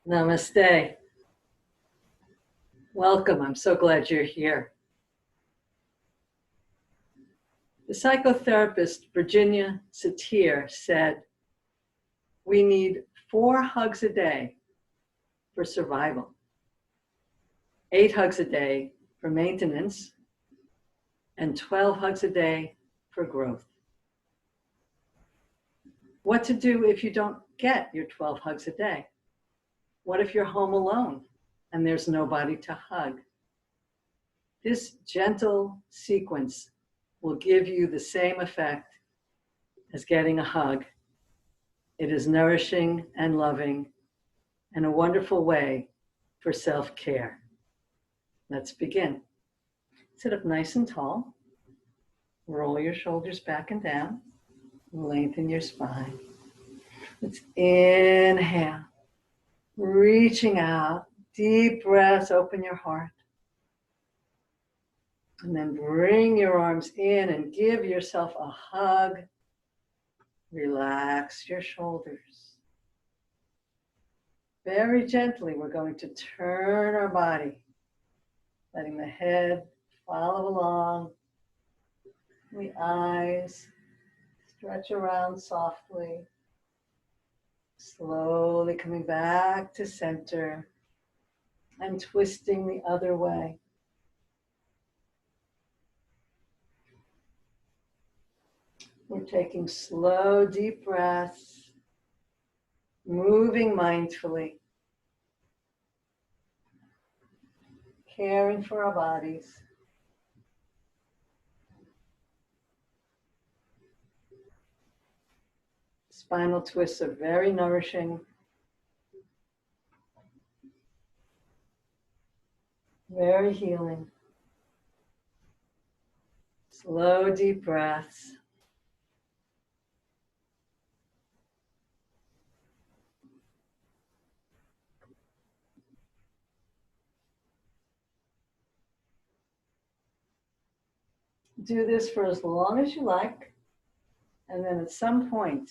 Namaste. Welcome. I'm so glad you're here. The psychotherapist Virginia Satir said, we need 4 hugs a day for survival, 8 hugs a day for maintenance, and 12 hugs a day for growth. What to do if you don't get your 12 hugs a day? What if you're home alone and there's nobody to hug? This gentle sequence will give you the same effect as getting a hug. It is nourishing and loving and a wonderful way for self-care. Let's begin. Sit up nice and tall. Roll your shoulders back and down. Lengthen your spine. Let's inhale, reaching out, deep breaths, open your heart. And then bring your arms in and give yourself a hug. Relax your shoulders. Very gently, we're going to turn our body, letting the head follow along, the eyes stretch around softly, slowly coming back to center and twisting the other way. We're taking slow, deep breaths, moving mindfully, caring for our bodies. Spinal twists are very nourishing, very healing. Slow, deep breaths. Do this for as long as you like, and then at some point,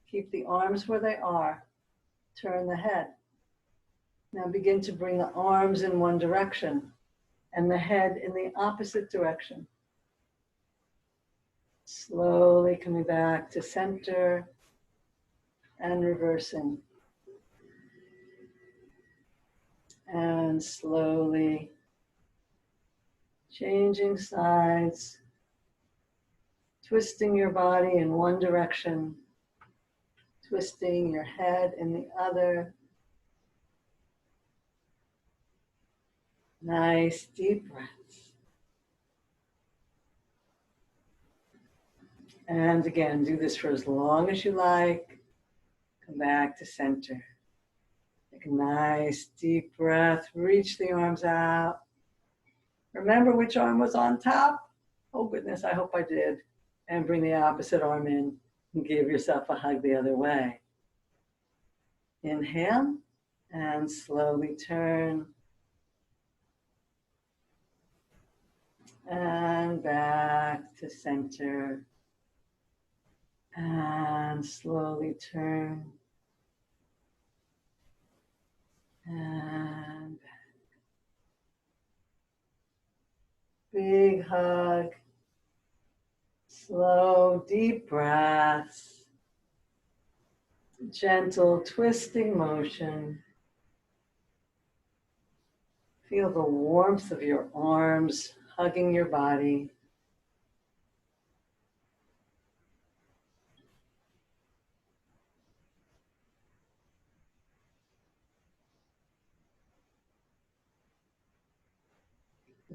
keep the arms where they are, turn the head. Now begin to bring the arms in one direction and the head in the opposite direction. Slowly coming back to center and reversing. And slowly changing sides, twisting your body in one direction, twisting your head in the other. Nice deep breaths. And again, do this for as long as you like. Come back to center. Take a nice deep breath. Reach the arms out. Remember which arm was on top? Oh goodness, I hope I did. And bring the opposite arm in and give yourself a hug the other way. Inhale and slowly turn. And back to center. And slowly turn. And back. Big hug. Slow, deep breaths. Gentle twisting motion. Feel the warmth of your arms hugging your body.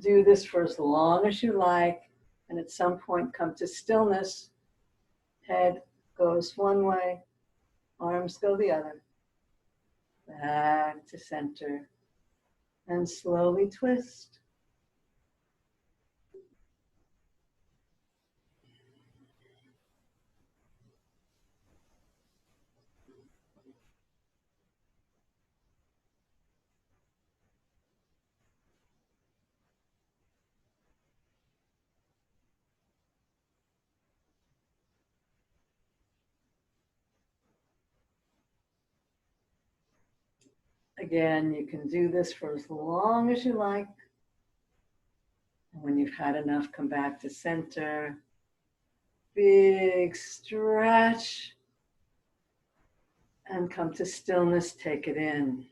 Do this for as long as you like, and at some point come to stillness. Head goes one way, arms go the other. Back to center, and slowly twist. Again, you can do this for as long as you like. And when you've had enough, come back to center. Big stretch. And come to stillness, take it in.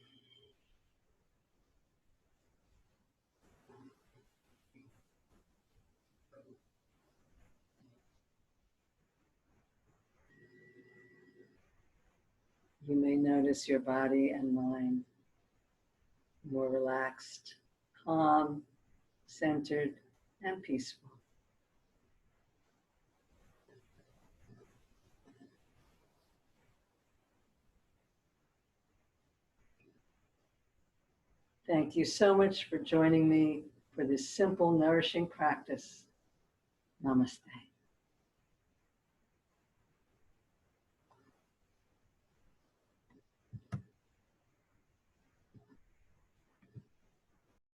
You may notice your body and mind more relaxed, calm, centered, and peaceful. Thank you so much for joining me for this simple, nourishing practice. Namaste.